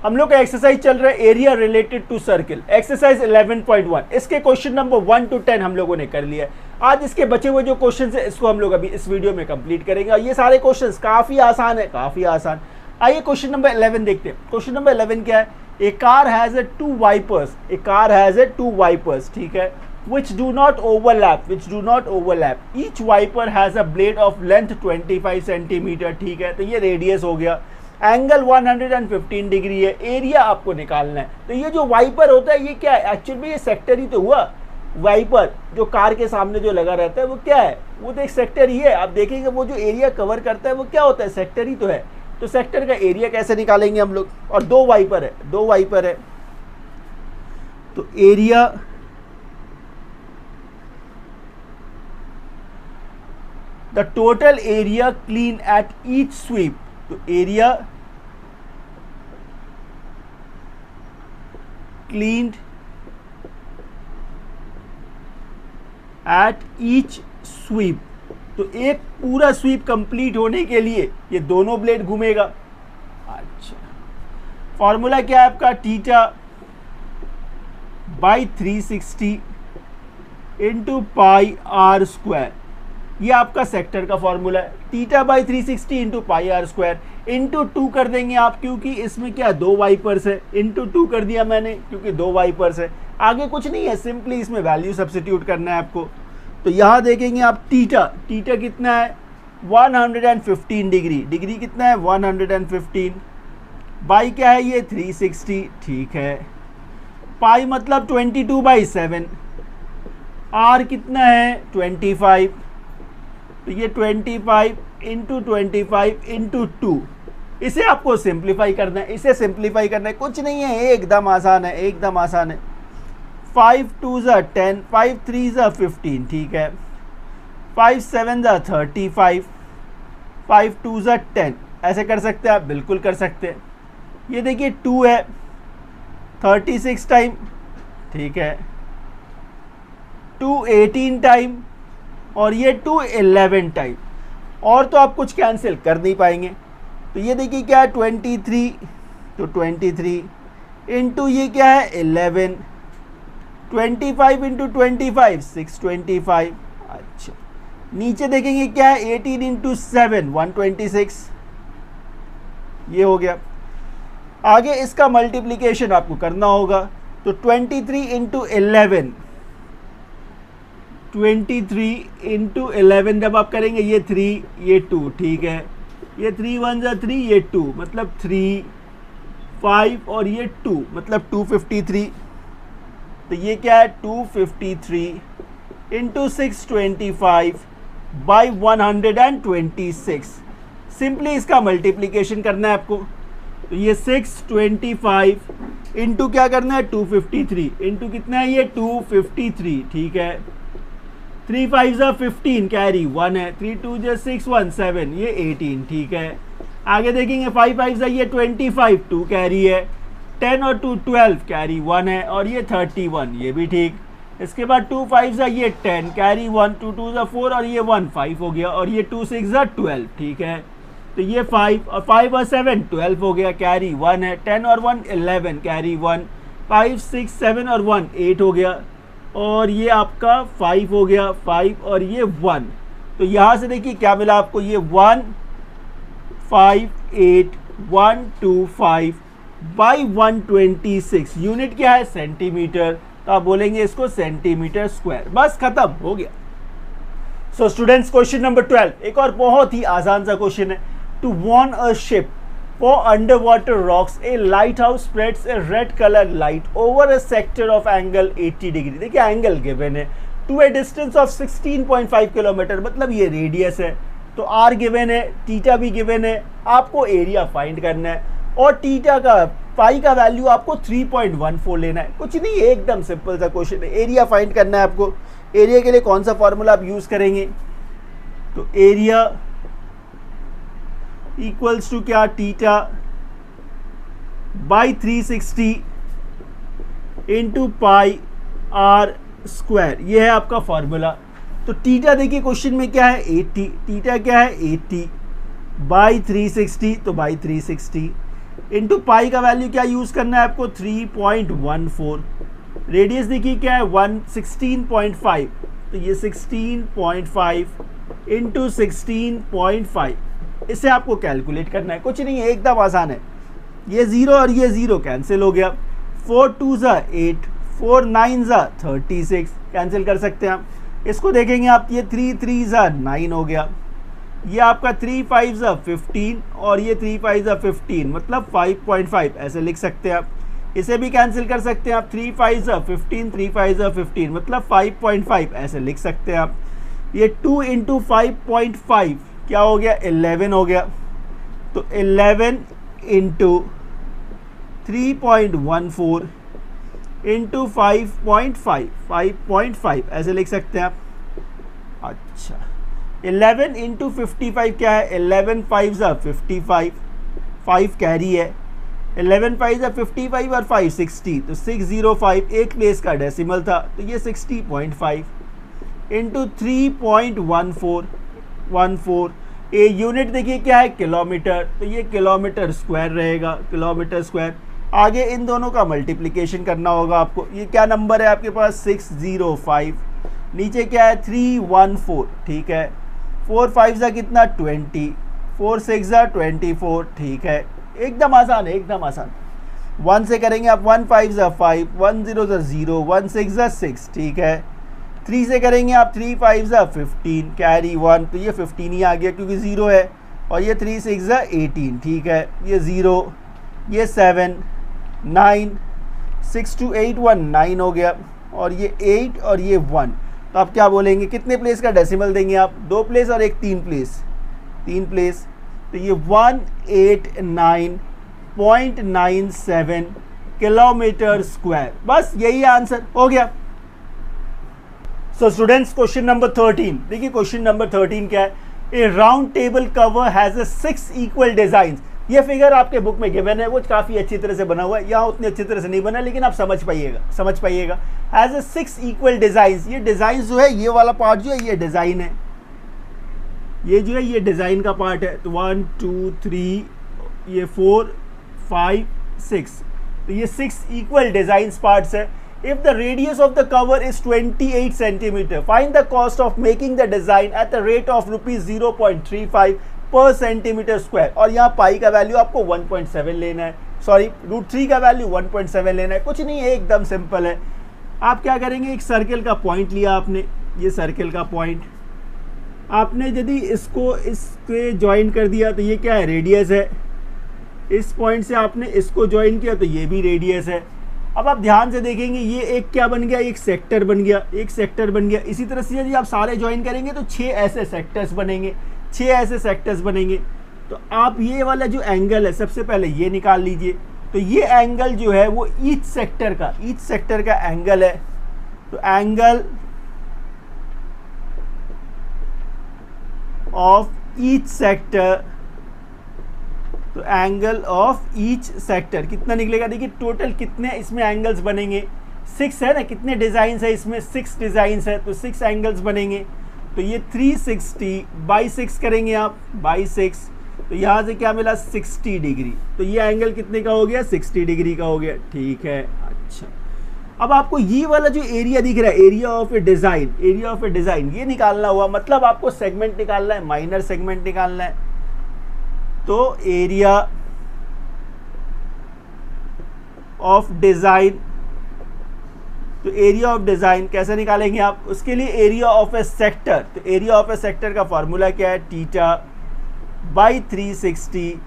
हम लोग का एक्सरसाइज चल रहा है area related to circle, exercise 11.1। इसके क्वेश्चन नंबर 1 to 10 हम लोगों ने कर लिया है। आज इसके बचे हुए जो क्वेश्चन है इसको हम लोग अभी इस वीडियो में कंप्लीट करेंगे और ये सारे क्वेश्चंस काफी आसान है, काफी आसान। आइए क्वेश्चन नंबर 11 देखते हैं। क्वेश्चन नंबर 11 क्या है? A car has a two wipers, a car has a two wipers, ठीक है, which do not overlap, each wiper has a blade of length 25 centimetre, ठीक है, तो ये रेडियस हो गया। एंगल 115 डिग्री है, एरिया आपको निकालना है। तो ये जो वाइपर होता है ये क्या है? एक्चुअली ये सेक्टर ही तो हुआ। वाइपर जो कार के सामने जो लगा रहता है वो क्या है? वो तो एक सेक्टर ही है। आप देखेंगे वो जो एरिया कवर करता है वो क्या होता है? सेक्टर ही तो है। तो सेक्टर का एरिया कैसे निकालेंगे हम लोग? और दो वाइपर है, तो area the total area clean at each sweep, तो area cleaned at each sweep, तो एक पूरा स्वीप कंप्लीट होने के लिए ये दोनों ब्लेड घूमेगा। अच्छा, फॉर्मूला क्या है आपका? Theta by 360 into pi r square, ये आपका सेक्टर का फॉर्मूला है। Theta by 360 into pi r square into 2 कर देंगे आप, क्योंकि इसमें क्या दो वाइपर्स है। इंटू 2 कर दिया मैंने क्योंकि दो वाइपर्स है। आगे कुछ नहीं है, सिंपली इसमें वैल्यू सब्स्टिट्यूट करना है आपको। तो यहाँ देखेंगे आप थीटा कितना है? 115 डिग्री, डिग्री कितना है? 115। बाई क्या है? ये 360, ठीक है। पाई मतलब 22/7। आर कितना है? 25, तो ये 25 इंटू 25 इंटू 2। इसे आपको सिंप्लीफाई करना है, कुछ नहीं है, एकदम आसान है। 5 2 10, 5 3 15, ठीक है। 5 7 35, 5 2 10। ऐसे कर सकते हैं आप? बिल्कुल कर सकते हैं। ये देखिए 2 है 36 टाइम, ठीक है। 2 18 टाइम और ये 2 11 टाइम। और तो आप कुछ कैंसिल कर नहीं पाएंगे। तो ये देखिए क्या है? 23, तो 23 इंटू ये क्या है? 11। 25 इंटू 25 625। अच्छा, नीचे देखेंगे क्या है? 18 इंटू 7 126, ये हो गया। आगे इसका मल्टीप्लिकेशन आपको करना होगा, तो 23 इंटू 11, 23 इंटू 11 जब आप करेंगे, ये 3 ये 2, ठीक है। ये 3 1 3, ये 2 मतलब 3 5 और ये 2 मतलब 253। तो ये क्या है? 253 इंटू 625 बाई 126। सिंपली इसका मल्टीप्लिकेशन करना है आपको। तो ये 625 इंटू क्या करना है? 253 इंटू कितना है? ये 253, ठीक है। 3 5 15, कैरी 1 है। 3 2 6 1 7, ये 18, ठीक है। आगे देखेंगे 5 5 ये 25, 2 कैरी है। 10 और 2 12, कैरी 1 है। और ये 31, ये भी ठीक। इसके बाद 2 5 ये 10, कैरी 1, 2 2 4 और ये 1 5 हो गया। और ये 2 6 12, ठीक है। तो ये 5 और 5 और 7 12 हो गया, कैरी 1 है। 10 और 1 11, कैरी 1। 5 6 7 और 1 8 हो गया। और ये आपका 5 हो गया, 5 और ये 1। तो यहाँ से देखिए क्या मिला आपको? ये 1 5 8 1 2 5 बाई 126। यूनिट क्या है? सेंटीमीटर। तो आप बोलेंगे इसको सेंटीमीटर स्क्वायर। बस खत्म हो गया। सो स्टूडेंट्स, क्वेश्चन नंबर 12 एक और बहुत ही आसान सा क्वेश्चन है। To warn a ship for underwater rocks, a lighthouse spreads a red color light over a sector of angle 80 degree. देखिए एंगल गिवन है to a distance of 16.5 kilometre, मतलब ये रेडियस है। तो आर गिवन है, theta भी given है, आपको एरिया फाइंड करना है। और थीटा का पाई का वैल्यू आपको 3.14 लेना है। कुछ नहीं, एकदम सिंपल सा क्वेश्चन है। एरिया फाइंड करना है आपको। एरिया के लिए कौन सा फॉर्मूला आप यूज करेंगे? तो एरिया इक्वल्स टू क्या? Theta by 360 into pi r square, ये है आपका फॉर्मूला। तो थीटा देखिए क्वेश्चन में क्या है? 80। थीटा क्या है? 80 बाई 360, तो बाई 360 इंटू पाई का वैल्यू क्या यूज़ करना है आपको 3.14, रेडियस देखिए क्या है 16.5, तो ये 16.5 इंटू 16.5, इसे आपको कैलकुलेट करना है, कुछ नहीं है, एकदम आसान है। ये 0 और ये 0 कैंसिल हो गया, 4 2 ज़ा 8, 4 9 ज़ा 36, कैंसिल कर सकते हैं आप। इसको देखेंगे आप, ये 3 3 ज़ा 9 हो गया, ये आपका 3 5 ज़ा 15 और ये 3 5 ज़ा 15, मतलब 5.5 ऐसे लिख सकते हैं आप। इसे भी कैंसिल कर सकते हैं आप, 3 5 ज़ा 15, 3 5 ज़ा 15, मतलब 5.5 ऐसे लिख सकते हैं आप। ये 2 इंटू 5.5 क्या हो गया 11 हो गया, तो 11 इंटू 3.14 इंटू 5.5 ऐसे लिख सकते हैं आप। अच्छा 11 इंटू 55 क्या है, 11 5 ज़ा 55, 5 कैरी है, 11 5 ज़ा 55 और 5 60, तो 605, एक प्लेस का डेसिमल था, तो ये 60.5 इंटू 3.14, ये यूनिट देखिए क्या है किलोमीटर, तो ये किलोमीटर स्क्वायर रहेगा, किलोमीटर स्क्वायर। आगे इन दोनों का मल्टीप्लिकेशन करना होगा आपको। ये क्या नंबर है आपके पास 605, नीचे क्या है 314, ठीक है, 4 5 ज़ा कितना 20, 4 6 ज़ा 24, ठीक है, एकदम आसान है, एकदम आसान। 1 से करेंगे आप 1 5 ज़ा 5, 1 0 ज़ा 0, 1 6 ज़ा 6, ठीक है। 3 से करेंगे आप 3 5 ज़ा 15, कैरी 1, तो ये 15 ही आ गया क्योंकि 0 है, और ये 3 6 ज़ा 18, ठीक है, ये 0, ये 7 9, 6 2 8 1 9 हो गया, और ये 8 और ये 1, तो आप क्या बोलेंगे, कितने प्लेस का डेसिमल देंगे आप, 2 प्लेस और एक 3 प्लेस, 3 प्लेस, तो ये 189.97 किलोमीटर स्क्वायर। बस यही आंसर हो गया। सो स्टूडेंट्स क्वेश्चन नंबर 13, देखिए क्वेश्चन नंबर 13 क्या है, a round table cover has a 6 equal design. ये फिगर आपके बुक में गिवन है, वो काफ़ी अच्छी तरह से बना हुआ है, यहाँ उतनी अच्छी तरह से नहीं बना, लेकिन आप समझ पाइएगा। हैज़ अ 6 इक्वल डिज़ाइंस, ये डिज़ाइन जो है, ये वाला पार्ट जो है ये डिज़ाइन है, ये जो है ये डिज़ाइन का पार्ट है, तो 1 2 3 ये 4 5 6, तो ये 6 इक्वल डिज़ाइन पार्ट्स है। If the radius of the cover is 28 centimetre, find the cost of making the design at the rate of ₹0.35 पर सेंटीमीटर स्क्वायर। और यहाँ पाई का वैल्यू आपको 1.7 लेना है, सॉरी √3 का वैल्यू 1.7 लेना है, कुछ नहीं है, एकदम सिंपल है। आप क्या करेंगे, एक सर्कल का पॉइंट लिया आपने, ये सर्कल का पॉइंट आपने यदि इसको इसके ज्वाइन कर दिया, तो ये क्या है रेडियस है, इस पॉइंट से आपने इसको ज्वाइन किया तो ये भी रेडियस है। अब आप ध्यान से देखेंगे, ये एक क्या बन गया, एक सेक्टर बन गया, एक सेक्टर बन गया। इसी तरह से यदि आप सारे ज्वाइन करेंगे तो 6 ऐसे सेक्टर्स बनेंगे, 6 ऐसे सेक्टर्स बनेंगे। तो आप ये वाला जो एंगल है, सबसे पहले ये निकाल लीजिए, तो ये एंगल जो है वो ईच सेक्टर का एंगल है, तो एंगल ऑफ ईच सेक्टर, तो एंगल ऑफ ईच सेक्टर कितना निकलेगा, देखिए टोटल कितने इसमें एंगल्स बनेंगे, 6 है ना, कितने डिज़ाइंस है इसमें, 6 डिज़ाइंस है, तो 6 एंगल्स बनेंगे। तो ये 360 बाई 6 करेंगे आप, बाई 6, तो यहाँ से क्या मिला 60 डिग्री, तो ये एंगल कितने का हो गया 60 डिग्री का हो गया, ठीक है। अच्छा अब आपको ये वाला जो एरिया दिख रहा है, एरिया ऑफ ए डिज़ाइन, ये निकालना हुआ, मतलब आपको सेगमेंट निकालना है, माइनर सेगमेंट निकालना है। तो एरिया ऑफ डिज़ाइन, तो एरिया ऑफ डिज़ाइन कैसे निकालेंगे आप, उसके लिए एरिया ऑफ ए सेक्टर, तो एरिया ऑफ ए सेक्टर का फॉर्मूला क्या है, theta by 360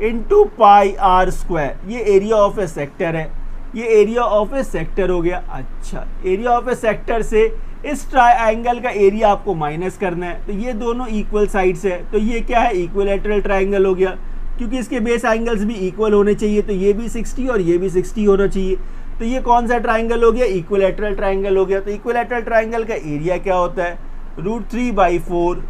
into pi r square. ये एरिया ऑफ ए सेक्टर है, ये एरिया ऑफ ए सेक्टर हो गया। अच्छा एरिया ऑफ ए सेक्टर से इस ट्रायंगल का एरिया आपको माइनस करना है, तो ये दोनों इक्वल साइड्स है, तो ये क्या है इक्विलैटरल ट्रायंगल हो गया, क्योंकि इसके बेस एंगल्स भी इक्वल होने चाहिए, तो ये भी 60 और ये भी 60 होना चाहिए। तो ये कौन सा ट्रायंगल हो गया, इक्विलैटरल ट्रायंगल हो गया। तो इक्विलैटरल ट्रायंगल का एरिया क्या होता है, √3/4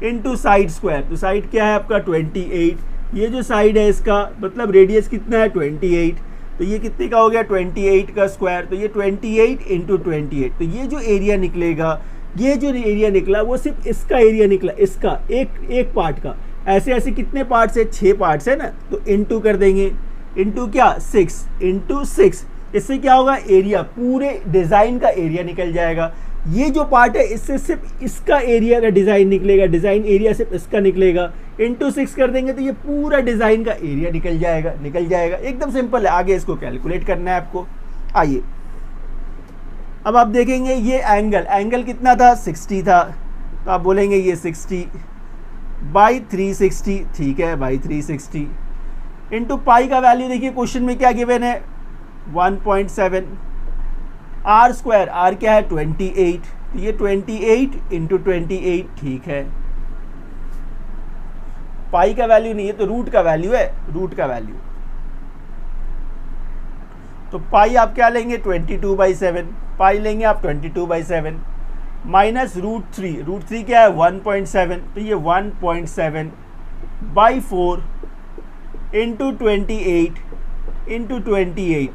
इंटू साइड स्क्वायर, तो साइड क्या है आपका 28, ये जो साइड है इसका मतलब रेडियस कितना है 28, तो ये कितने का हो गया 28 का स्क्वायर, तो ये 28 इंटू 28, तो ये जो एरिया निकलेगा, ये जो एरिया निकला वो सिर्फ इसका एरिया निकला, इसका एक पार्ट का, ऐसे ऐसे कितने पार्ट्स है, 6 पार्ट्स है ना, तो इनटू कर देंगे, इनटू क्या 6 इंटू 6, इससे क्या होगा एरिया, पूरे डिज़ाइन का एरिया निकल जाएगा। ये जो पार्ट है इससे सिर्फ इसका एरिया का डिज़ाइन निकलेगा, डिज़ाइन एरिया सिर्फ इसका निकलेगा, इंटू 6 कर देंगे तो ये पूरा डिज़ाइन का एरिया निकल जाएगा। एकदम सिंपल है, आगे इसको कैलकुलेट करना है आपको। आइए अब आप देखेंगे ये एंगल कितना था, 60 था, तो आप बोलेंगे ये 60 बाई 360, ठीक है, बाई 360 इंटू पाई का वैल्यू देखिए क्वेश्चन में क्या गिवन है 1.7, आर स्क्वायर, आर क्या है 28, तो ये 28 इंटू 28, ठीक है। पाई का वैल्यू नहीं है तो रूट का वैल्यू है, रूट का वैल्यू, तो पाई आप क्या लेंगे 22/7, पाई लेंगे आप 22/7 माइनस रूट थ्री क्या है 1.7, तो ये 1.7/4 इंटू 28 इंटू 28।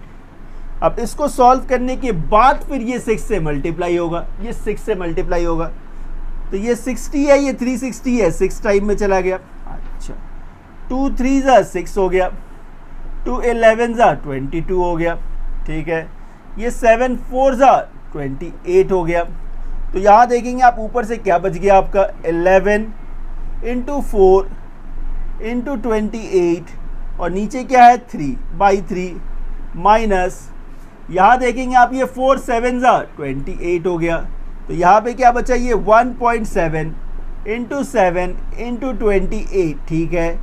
अब इसको सॉल्व करने के बाद फिर ये 6 से मल्टीप्लाई होगा, ये 6 से मल्टीप्लाई होगा, तो ये 60 है, ये 360 है, 6 टाइम में चला गया। अच्छा 2 3 ज़ा 6 हो गया, 2 11 ज़ा 22 हो गया, ठीक है, ये 7 4 ज़ा 28 हो गया। तो यहाँ देखेंगे आप ऊपर से क्या बच गया आपका 11 इंटू 4 इंटू 28 और नीचे क्या है 3/3 माइनस, यहाँ देखेंगे आप ये 4 7 ज़ा 28 हो गया, तो यहाँ पे क्या बचा ये 1.7 इंटू 7 इंटू 28, ठीक है,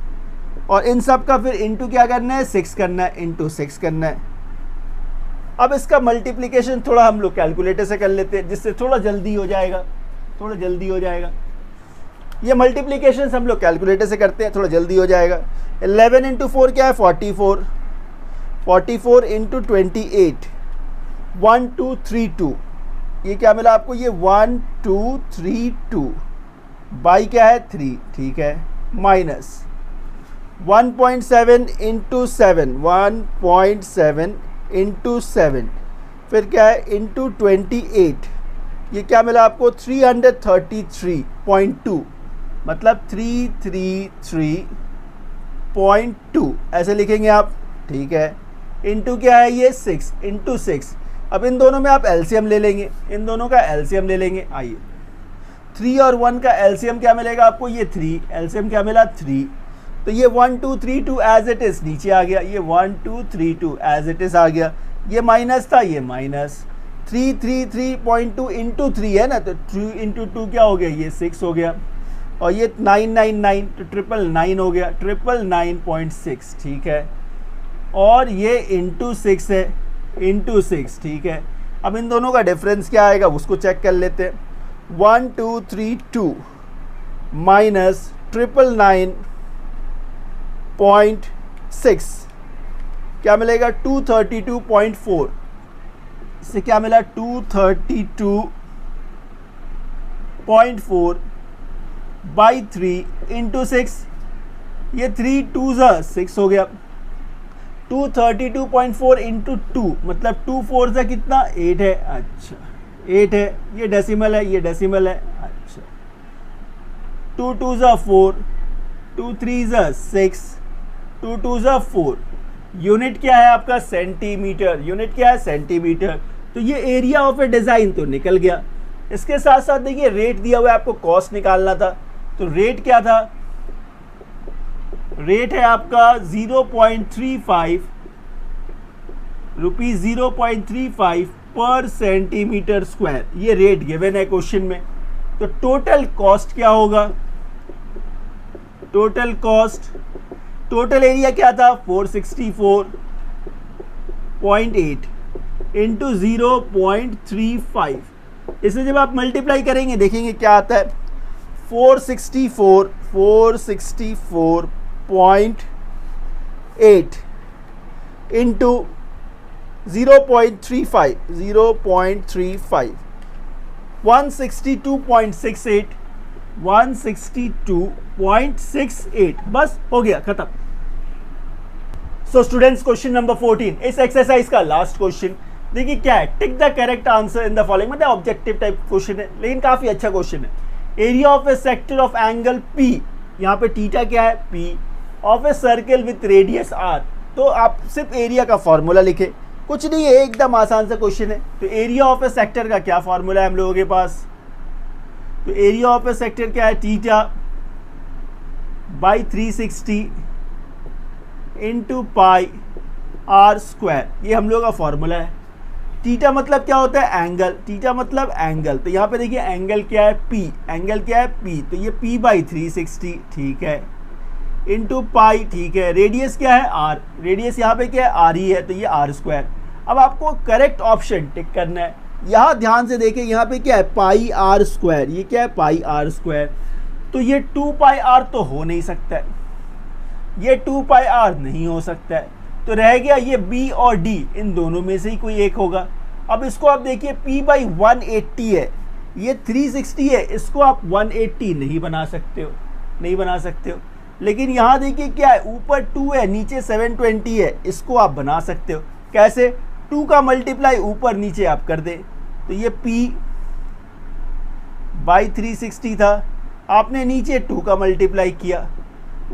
और इन सब का फिर इंटू क्या करना है 6 करना है, इंटू 6 करना है। अब इसका मल्टीप्लिकेशन थोड़ा हम लोग कैलकुलेटर से कर लेते हैं, जिससे थोड़ा जल्दी हो जाएगा, ये मल्टीप्लिकेशन हम लोग कैलकुलेटर से करते हैं, थोड़ा जल्दी हो जाएगा। 11 इंटू 4 क्या है 44, 44 इंटू 28 1232, ये क्या मिला आपको ये 1232 बाई क्या है 3, ठीक है, माइनस 1.7 इंटू 7, 1.7 इंटू 7, फिर क्या है इंटू 28, ये क्या मिला आपको 333.2, मतलब 333.2 ऐसे लिखेंगे आप, ठीक है, इंटू क्या है ये 6 इंटू 6। अब इन दोनों में आप एलसीएम ले लेंगे, इन दोनों का एलसीएम ले लेंगे। आइए 3 और 1 का एलसीएम क्या मिलेगा आपको, ये 3, एलसीएम क्या मिला 3, तो ये 1232 एज इट इज़ नीचे आ गया, ये 1232 एज इट इज़ आ गया, ये माइनस था, ये माइनस 333.2 इंटू 3 है ना, तो 3 इंटू 2 क्या हो गया ये 6 हो गया, और ये 999 तो 999 हो गया, 999.6, ठीक है, और ये इंटू 6 है, इंटू 6, ठीक है। अब इन दोनों का डिफरेंस क्या आएगा उसको चेक कर लेते हैं, 1232 माइनस 999.6 क्या मिलेगा 232.4, इससे क्या मिला 232.4 बाई 3 इंटू 6, ये 3 2 ज़ा 6 हो गया, 232.4 इंटू 2 मतलब 2 4 ज़ा कितना 8 है, अच्छा 8 है, ये डेसिमल है, ये डेसिमल है, अच्छा 2 2 ज़ा 4, 2 3 ज़ा 6, 2 2 ज़ा 4, यूनिट क्या है आपका सेंटीमीटर, यूनिट क्या है सेंटीमीटर। तो ये एरिया ऑफ ए डिज़ाइन तो निकल गया। इसके साथ साथ देखिए रेट दिया हुआ है, आपको कॉस्ट निकालना था, तो रेट क्या था, रेट है आपका 0.35 रुपीज़ 0.35 पर सेंटीमीटर स्क्वायर, ये रेट गिवन है क्वेश्चन में। तो टोटल कॉस्ट क्या होगा, टोटल कॉस्ट, टोटल एरिया क्या था 464.8 इंटू 0.35, इसे जब आप मल्टीप्लाई करेंगे देखेंगे क्या आता है 464.8 इंटू 0.35 162.68 162.68, बस हो गया खत्म। सो स्टूडेंट्स क्वेश्चन नंबर 14 इस एक्सरसाइज का लास्ट क्वेश्चन देखिए क्या है, tick the correct answer in the following, मतलब ऑब्जेक्टिव टाइप क्वेश्चन है लेकिन काफी अच्छा क्वेश्चन है। Area of a sector of angle P यहाँ पे थीटा क्या है, p of a circle with radius r। तो आप सिर्फ एरिया का फॉर्मूला लिखे, कुछ नहीं है, एकदम आसान सा क्वेश्चन है। तो एरिया ऑफ ए सेक्टर का क्या फॉर्मूला है हम लोगों के पास, तो एरिया ऑफ ए सेक्टर क्या है, theta by 360 into pi r square, ये हम लोगों का फॉर्मूला है। थीटा मतलब क्या होता है, एंगल, थीटा मतलब एंगल। तो यहाँ पे देखिए एंगल क्या है, पी, एंगल क्या है, पी, तो ये पी बाई 360, ठीक है, इंटू पाई, ठीक है, रेडियस क्या है, आर, रेडियस यहाँ पे क्या है, आर ही है, तो ये आर स्क्वायर। अब आपको करेक्ट ऑप्शन टिक करना है। यहाँ ध्यान से देखें, यहाँ पे क्या है, पाई आर स्क्वायर, ये क्या है, पाई आर स्क्वायर। तो ये 2 पाई आर तो हो नहीं सकता है, ये 2 पाई आर नहीं हो सकता है, तो रह गया ये बी और डी, इन दोनों में से ही कोई एक होगा। अब इसको आप देखिए, p बाई 180 है, ये 360 है, इसको आप 180 नहीं बना सकते हो, नहीं बना सकते हो। लेकिन यहाँ देखिए क्या है, ऊपर 2 है, नीचे 720 है, इसको आप बना सकते हो। कैसे, 2 का मल्टीप्लाई ऊपर नीचे आप कर दें, तो ये p बाई 360 था, आपने नीचे 2 का मल्टीप्लाई किया,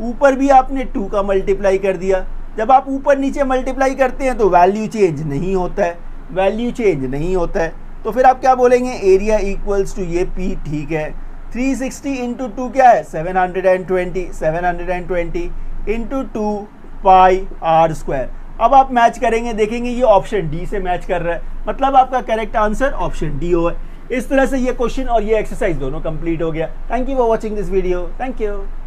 ऊपर भी आपने 2 का मल्टीप्लाई कर दिया। जब आप ऊपर नीचे मल्टीप्लाई करते हैं तो वैल्यू चेंज नहीं होता है, वैल्यू चेंज नहीं होता है। तो फिर आप क्या बोलेंगे, एरिया इक्वल्स टू ये p, ठीक है, 360 इंटू 2 क्या है, 720, 720 इंटू 2 पाई आर स्क्वायर। अब आप मैच करेंगे, देखेंगे ये ऑप्शन डी से मैच कर रहा है, मतलब आपका करेक्ट आंसर ऑप्शन डी हो है। इस तरह से ये क्वेश्चन और ये एक्सरसाइज दोनों कंप्लीट हो गया। Thank you for watching this video, thank you.